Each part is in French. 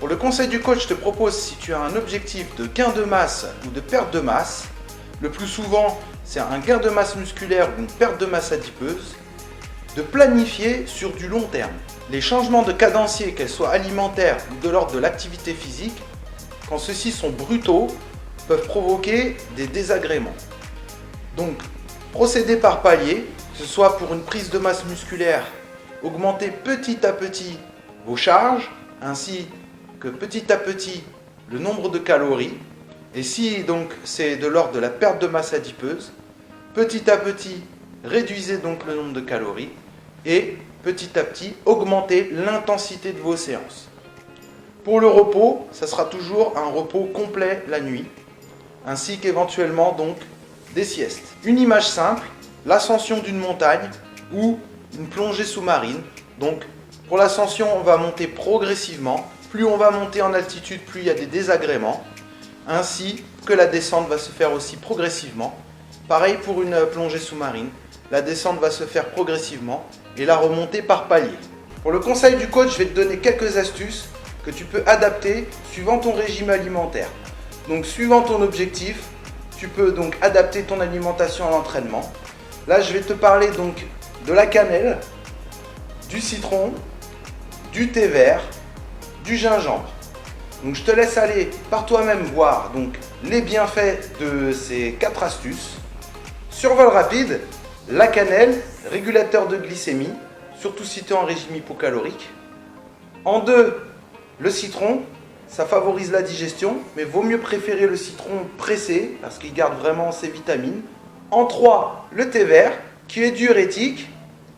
Pour le conseil du coach, je te propose, si tu as un objectif de gain de masse ou de perte de masse, le plus souvent c'est un gain de masse musculaire ou une perte de masse adipeuse, de planifier sur du long terme. Les changements de cadencier, qu'elles soient alimentaires ou de l'ordre de l'activité physique, quand ceux-ci sont brutaux, peuvent provoquer des désagréments. Donc, procéder par palier, que ce soit pour une prise de masse musculaire, augmenter petit à petit vos charges, ainsi que petit à petit le nombre de calories. Et si donc c'est de l'ordre de la perte de masse adipeuse, petit à petit réduisez donc le nombre de calories et petit à petit augmentez l'intensité de vos séances. Pour le repos, ça sera toujours un repos complet la nuit, ainsi qu'éventuellement donc des siestes. Une image simple, l'ascension d'une montagne ou une plongée sous-marine. Donc pour l'ascension, on va monter progressivement. Plus on va monter en altitude, plus il y a des désagréments. Ainsi que la descente va se faire aussi progressivement. Pareil pour une plongée sous-marine. La descente va se faire progressivement et la remontée par palier. Pour le conseil du coach, je vais te donner quelques astuces que tu peux adapter suivant ton régime alimentaire. Donc suivant ton objectif, tu peux donc adapter ton alimentation à l'entraînement. Là, je vais te parler donc de la cannelle, du citron, du thé vert, du gingembre. Donc je te laisse aller par toi-même voir donc les bienfaits de ces 4 astuces. Survol rapide, la cannelle, régulateur de glycémie, surtout si tu es en régime hypocalorique. En 2, le citron, ça favorise la digestion, mais vaut mieux préférer le citron pressé parce qu'il garde vraiment ses vitamines. En 3, le thé vert, qui est diurétique,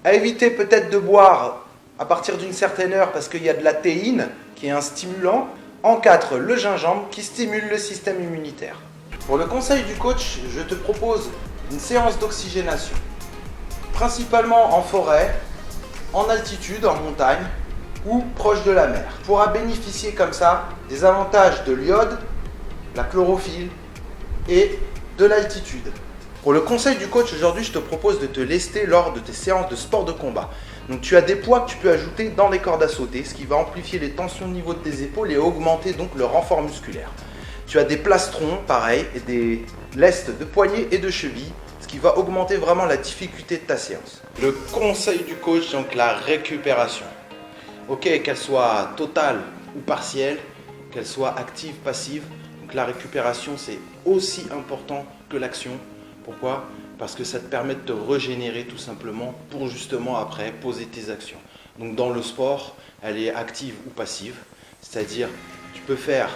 à éviter peut-être de boire à partir d'une certaine heure parce qu'il y a de la théine, qui est un stimulant. En 4, le gingembre, qui stimule le système immunitaire. Pour le conseil du coach, je te propose une séance d'oxygénation, principalement en forêt, en altitude, en montagne, ou proche de la mer. Tu pourras bénéficier comme ça des avantages de l'iode, la chlorophylle et de l'altitude. Pour le conseil du coach, aujourd'hui, je te propose de te lester lors de tes séances de sport de combat. Donc tu as des poids que tu peux ajouter dans les cordes à sauter, ce qui va amplifier les tensions au niveau de tes épaules et augmenter donc le renfort musculaire. Tu as des plastrons, pareil, et des lestes de poignets et de chevilles, ce qui va augmenter vraiment la difficulté de ta séance. Le conseil du coach, donc la récupération. Ok, qu'elle soit totale ou partielle, qu'elle soit active, passive. Donc la récupération, c'est aussi important que l'action. Pourquoi ? Parce que ça te permet de te régénérer tout simplement pour justement après poser tes actions. Donc dans le sport, elle est active ou passive. C'est-à-dire, tu peux faire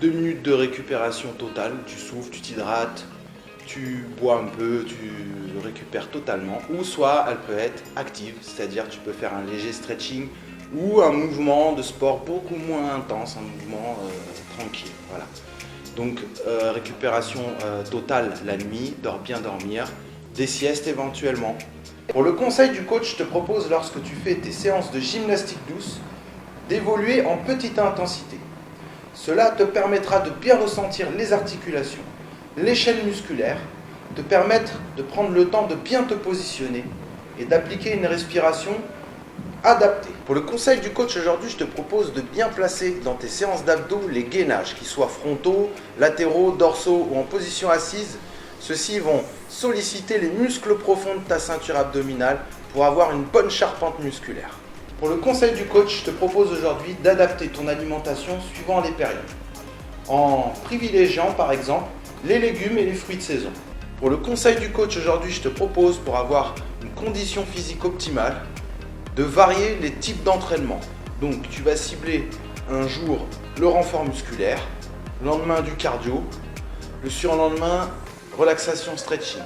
2 minutes de récupération totale où tu souffles, tu t'hydrates, tu bois un peu, tu récupères totalement. Ou soit elle peut être active, c'est-à-dire tu peux faire un léger stretching ou un mouvement de sport beaucoup moins intense, un mouvement tranquille. Voilà. Donc récupération totale la nuit, bien dormir, des siestes éventuellement. Pour le conseil du coach, je te propose lorsque tu fais tes séances de gymnastique douce, d'évoluer en petite intensité. Cela te permettra de bien ressentir les articulations, les chaînes musculaires, te permettre de prendre le temps de bien te positionner et d'appliquer une respiration adapté. Pour le conseil du coach aujourd'hui, je te propose de bien placer dans tes séances d'abdos les gainages, qu'ils soient frontaux, latéraux, dorsaux ou en position assise. Ceux-ci vont solliciter les muscles profonds de ta ceinture abdominale pour avoir une bonne charpente musculaire. Pour le conseil du coach, je te propose aujourd'hui d'adapter ton alimentation suivant les périodes, en privilégiant par exemple les légumes et les fruits de saison. Pour le conseil du coach aujourd'hui, je te propose, pour avoir une condition physique optimale, de varier les types d'entraînement. Donc tu vas cibler un jour le renfort musculaire, le lendemain du cardio, le surlendemain relaxation stretching.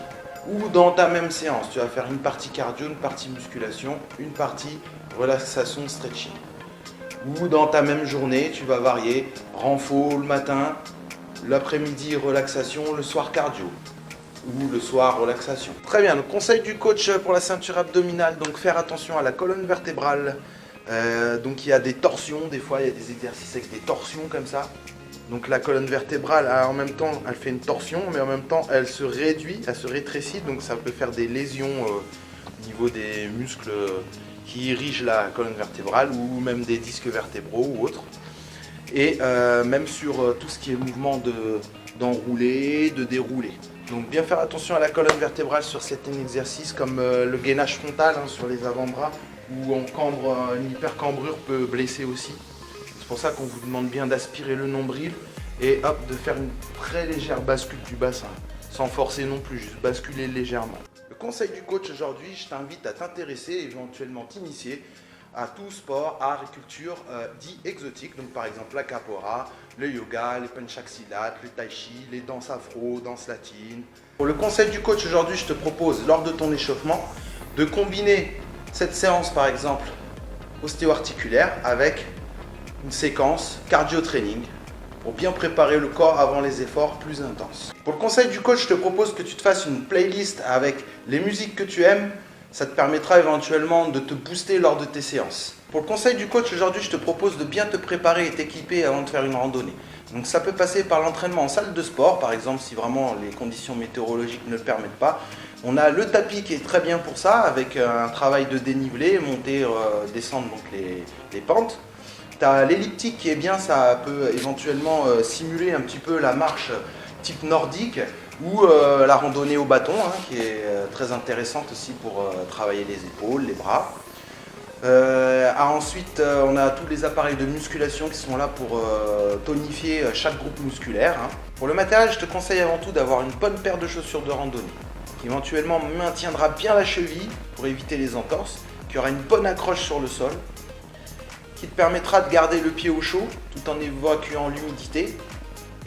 Ou dans ta même séance, tu vas faire une partie cardio, une partie musculation, une partie relaxation stretching. Ou dans ta même journée, tu vas varier renfort le matin, l'après-midi relaxation, le soir cardio. Ou le soir, relaxation. Très bien, le conseil du coach pour la ceinture abdominale, donc faire attention à la colonne vertébrale. Donc il y a des torsions, des fois il y a des exercices avec des torsions comme ça. Donc la colonne vertébrale, en même temps, elle fait une torsion, mais en même temps, elle se réduit, elle se rétrécit, donc ça peut faire des lésions au niveau des muscles qui irrigent la colonne vertébrale ou même des disques vertébraux ou autres. et même sur tout ce qui est mouvement d'enrouler, de dérouler. Donc bien faire attention à la colonne vertébrale sur certains exercices comme le gainage frontal sur les avant-bras où une hypercambrure peut blesser aussi. C'est pour ça qu'on vous demande bien d'aspirer le nombril et hop, de faire une très légère bascule du bassin, sans forcer non plus, juste basculer légèrement. Le conseil du coach aujourd'hui, je t'invite à t'intéresser, éventuellement t'initier à tout sport, art et culture dit exotique, donc par exemple la capoeira, le yoga, les penchaksilat, le tai chi, les danses afro, danses latines. Pour le conseil du coach aujourd'hui, je te propose lors de ton échauffement de combiner cette séance par exemple ostéo-articulaire avec une séquence cardio-training pour bien préparer le corps avant les efforts plus intenses. Pour le conseil du coach, je te propose que tu te fasses une playlist avec les musiques que tu aimes. Ça te permettra éventuellement de te booster lors de tes séances. Pour le conseil du coach, aujourd'hui, je te propose de bien te préparer et t'équiper avant de faire une randonnée. Donc ça peut passer par l'entraînement en salle de sport, par exemple si vraiment les conditions météorologiques ne le permettent pas. On a le tapis qui est très bien pour ça, avec un travail de dénivelé, monter, descendre donc les pentes. Tu as l'elliptique qui est bien, ça peut éventuellement simuler un petit peu la marche type nordique ou la randonnée au bâton qui est très intéressante aussi pour travailler les épaules, les bras. Ensuite, on a tous les appareils de musculation qui sont là pour tonifier chaque groupe musculaire. Pour le matériel, je te conseille avant tout d'avoir une bonne paire de chaussures de randonnée qui éventuellement maintiendra bien la cheville pour éviter les entorses, qui aura une bonne accroche sur le sol, qui te permettra de garder le pied au chaud tout en évacuant l'humidité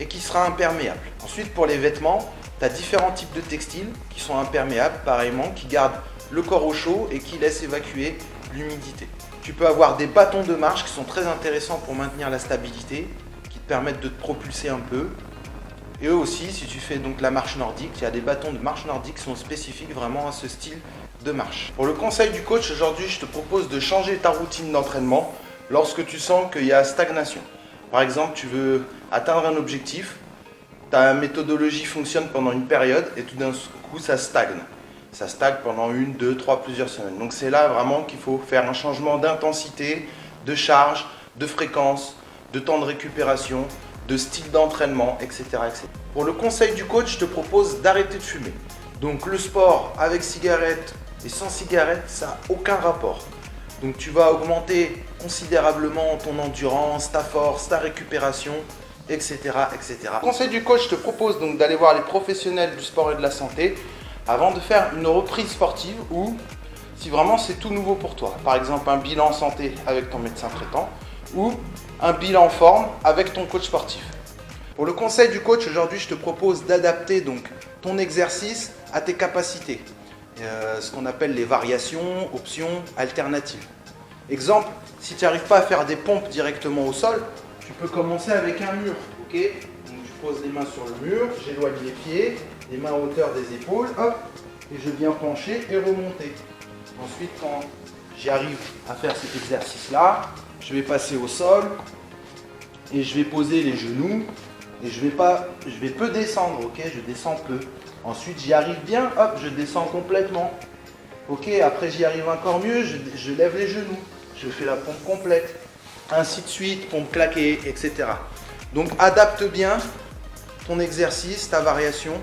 et qui sera imperméable. Ensuite, pour les vêtements, tu as différents types de textiles qui sont imperméables, pareillement, qui gardent le corps au chaud et qui laissent évacuer l'humidité. Tu peux avoir des bâtons de marche qui sont très intéressants pour maintenir la stabilité, qui te permettent de te propulser un peu. Et eux aussi, si tu fais donc la marche nordique, il y a des bâtons de marche nordique qui sont spécifiques vraiment à ce style de marche. Pour le conseil du coach, aujourd'hui, je te propose de changer ta routine d'entraînement lorsque tu sens qu'il y a stagnation. Par exemple, tu veux atteindre un objectif, ta méthodologie fonctionne pendant une période et tout d'un coup ça stagne. Ça stagne pendant 1, 2, 3, plusieurs semaines. Donc c'est là vraiment qu'il faut faire un changement d'intensité, de charge, de fréquence, de temps de récupération, de style d'entraînement, etc., etc. Pour le conseil du coach, je te propose d'arrêter de fumer. Donc le sport avec cigarette et sans cigarette, ça n'a aucun rapport. Donc tu vas augmenter considérablement ton endurance, ta force, ta récupération, etc., etc. Conseil du coach, je te propose donc d'aller voir les professionnels du sport et de la santé avant de faire une reprise sportive ou si vraiment c'est tout nouveau pour toi. Par exemple un bilan santé avec ton médecin traitant ou un bilan forme avec ton coach sportif. Pour le conseil du coach, aujourd'hui je te propose d'adapter donc ton exercice à tes capacités. Ce qu'on appelle les variations, options, alternatives. Exemple, si tu n'arrives pas à faire des pompes directement au sol, tu peux commencer avec un mur. Ok, donc je pose les mains sur le mur, j'éloigne les pieds, les mains à hauteur des épaules, hop, et je viens pencher et remonter. Ensuite, quand j'arrive à faire cet exercice-là, je vais passer au sol et je vais poser les genoux et je vais peu descendre, ok, je descends peu. Ensuite, j'y arrive bien, hop, je descends complètement. Ok, après j'y arrive encore mieux, je lève les genoux, je fais la pompe complète. Ainsi de suite, pompe claquée, etc. Donc adapte bien ton exercice, ta variation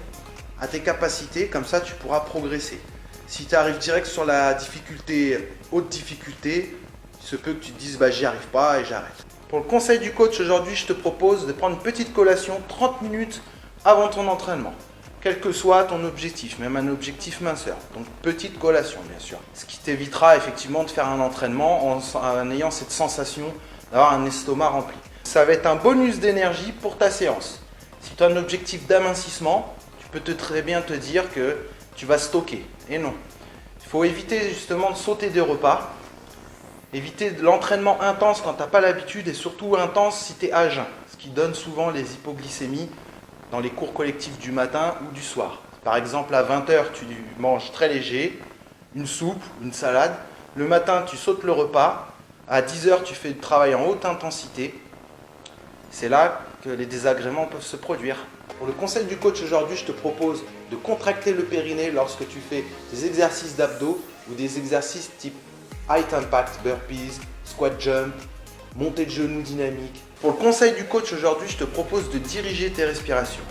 à tes capacités, comme ça tu pourras progresser. Si tu arrives direct sur la difficulté, haute difficulté, il se peut que tu te dises bah, j'y arrive pas et j'arrête. Pour le conseil du coach aujourd'hui, je te propose de prendre une petite collation 30 minutes avant ton entraînement. Quel que soit ton objectif, même un objectif minceur. Donc petite collation bien sûr. Ce qui t'évitera effectivement de faire un entraînement en ayant cette sensation d'avoir un estomac rempli. Ça va être un bonus d'énergie pour ta séance. Si tu as un objectif d'amincissement, tu peux très bien te dire que tu vas stocker. Et non. Il faut éviter justement de sauter des repas. Éviter l'entraînement intense quand tu n'as pas l'habitude et surtout intense si tu es à jeun. Ce qui donne souvent les hypoglycémies dans les cours collectifs du matin ou du soir. Par exemple, à 20 h, tu manges très léger, une soupe, une salade. Le matin, tu sautes le repas. À 10 h, tu fais du travail en haute intensité. C'est là que les désagréments peuvent se produire. Pour le conseil du coach aujourd'hui, je te propose de contracter le périnée lorsque tu fais des exercices d'abdos ou des exercices type height impact, burpees, squat jump, montée de genoux dynamique. Pour le conseil du coach aujourd'hui, je te propose de diriger tes respirations.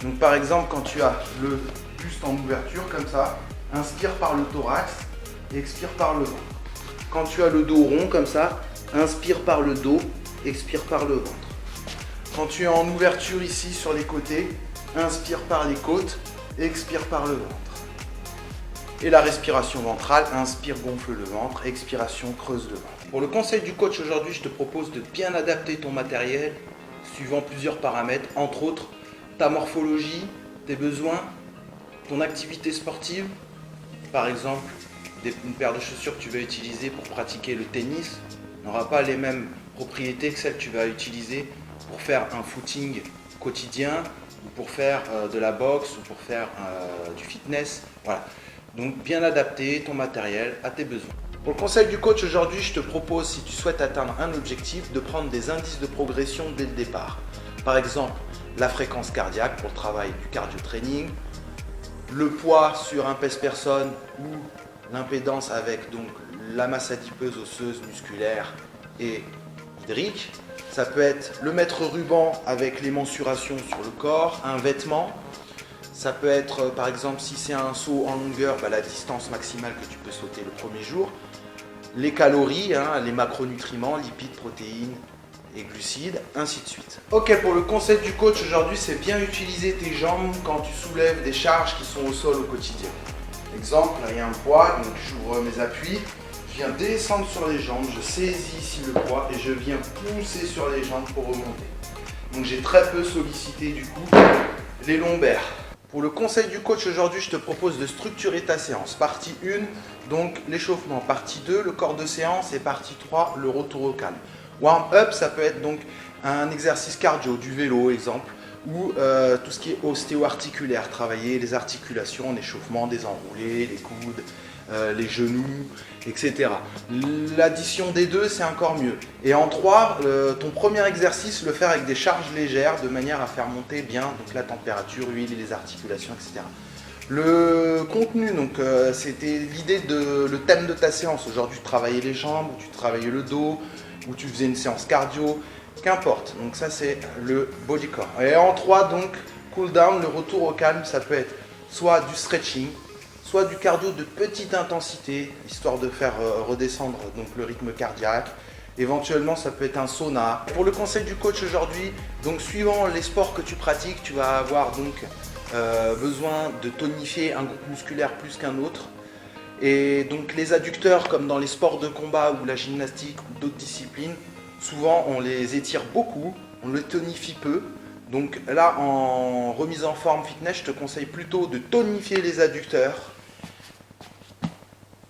Donc par exemple, quand tu as le buste en ouverture comme ça, inspire par le thorax et expire par le ventre. Quand tu as le dos rond comme ça, inspire par le dos, expire par le ventre. Quand tu es en ouverture ici sur les côtés, inspire par les côtes, expire par le ventre. Et la respiration ventrale, inspire, gonfle le ventre, expiration, creuse le ventre. Pour le conseil du coach aujourd'hui, je te propose de bien adapter ton matériel suivant plusieurs paramètres, entre autres ta morphologie, tes besoins, ton activité sportive. Par exemple, une paire de chaussures que tu vas utiliser pour pratiquer le tennis n'aura pas les mêmes propriétés que celles que tu vas utiliser pour faire un footing quotidien ou pour faire de la boxe ou pour faire du fitness. Voilà. Donc bien adapter ton matériel à tes besoins. Pour le conseil du coach aujourd'hui, je te propose, si tu souhaites atteindre un objectif, de prendre des indices de progression dès le départ. Par exemple, la fréquence cardiaque pour le travail du cardio training, le poids sur un pèse-personne ou l'impédance avec donc la masse adipeuse osseuse, musculaire et hydrique. Ça peut être le mètre ruban avec les mensurations sur le corps, un vêtement. Ça peut être par exemple si c'est un saut en longueur, la distance maximale que tu peux sauter le premier jour. Les calories, les macronutriments, lipides, protéines et glucides, ainsi de suite. Ok, pour le conseil du coach aujourd'hui, c'est bien utiliser tes jambes quand tu soulèves des charges qui sont au sol au quotidien. Exemple, là il y a un poids, donc j'ouvre mes appuis, je viens descendre sur les jambes, je saisis ici le poids et je viens pousser sur les jambes pour remonter. Donc j'ai très peu sollicité du coup les lombaires. Pour le conseil du coach aujourd'hui, je te propose de structurer ta séance. Partie 1, donc l'échauffement. Partie 2, le corps de séance. Et partie 3, le retour au calme. Warm-up, ça peut être donc un exercice cardio, du vélo exemple, ou tout ce qui est ostéo-articulaire, travailler les articulations en échauffement, des enroulés, les coudes, les genoux, etc. L'addition des deux, c'est encore mieux. Et en 3, ton premier exercice, le faire avec des charges légères, de manière à faire monter bien donc, la température, l'huile et les articulations, etc. Le contenu, donc c'était l'idée le thème de ta séance. Aujourd'hui, tu travaillais les jambes, ou tu travaillais le dos, ou tu faisais une séance cardio, qu'importe. Donc ça, c'est le body core. Et en 3, donc, cool down, le retour au calme, ça peut être soit du stretching, soit du cardio de petite intensité, histoire de faire redescendre donc, le rythme cardiaque. Éventuellement, ça peut être un sauna. Pour le conseil du coach aujourd'hui, donc suivant les sports que tu pratiques, tu vas avoir donc besoin de tonifier un groupe musculaire plus qu'un autre. Et donc les adducteurs, comme dans les sports de combat ou la gymnastique ou d'autres disciplines, souvent on les étire beaucoup, on les tonifie peu. Donc là, en remise en forme fitness, je te conseille plutôt de tonifier les adducteurs,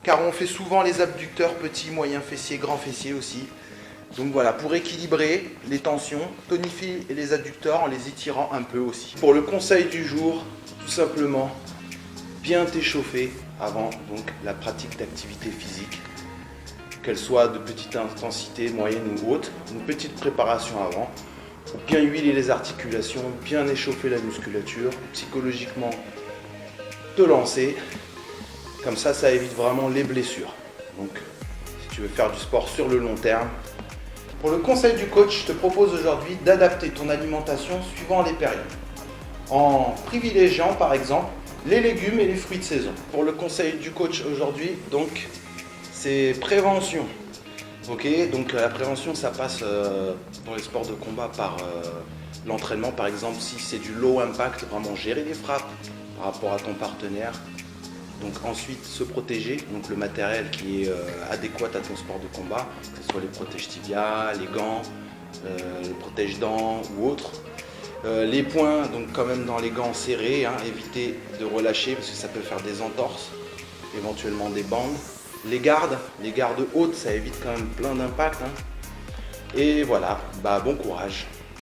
car on fait souvent les abducteurs petits, moyens fessiers, grands fessiers aussi. Donc voilà, pour équilibrer les tensions, tonifie les adducteurs en les étirant un peu aussi. Pour le conseil du jour, tout simplement, bien t'échauffer avant donc la pratique d'activité physique, qu'elle soit de petite intensité, moyenne ou haute, une petite préparation avant, pour bien huiler les articulations, bien échauffer la musculature, psychologiquement te lancer, comme ça évite vraiment les blessures. Donc si tu veux faire du sport sur le long terme. Pour le conseil du coach, je te propose aujourd'hui d'adapter ton alimentation suivant les périodes, en privilégiant par exemple les légumes et les fruits de saison. Pour le conseil du coach aujourd'hui, donc, c'est prévention. Ok, donc la prévention, ça passe dans les sports de combat par l'entraînement. Par exemple, si c'est du low impact, vraiment gérer les frappes par rapport à ton partenaire. Donc ensuite, se protéger, donc le matériel qui est adéquat à ton sport de combat, que ce soit les protèges tibia, les gants, les protège-dents ou autres. Les poings, donc quand même dans les gants serrés, éviter de relâcher parce que ça peut faire des entorses, éventuellement des bandes. Les gardes hautes, ça évite quand même plein d'impact. Et voilà, bon courage.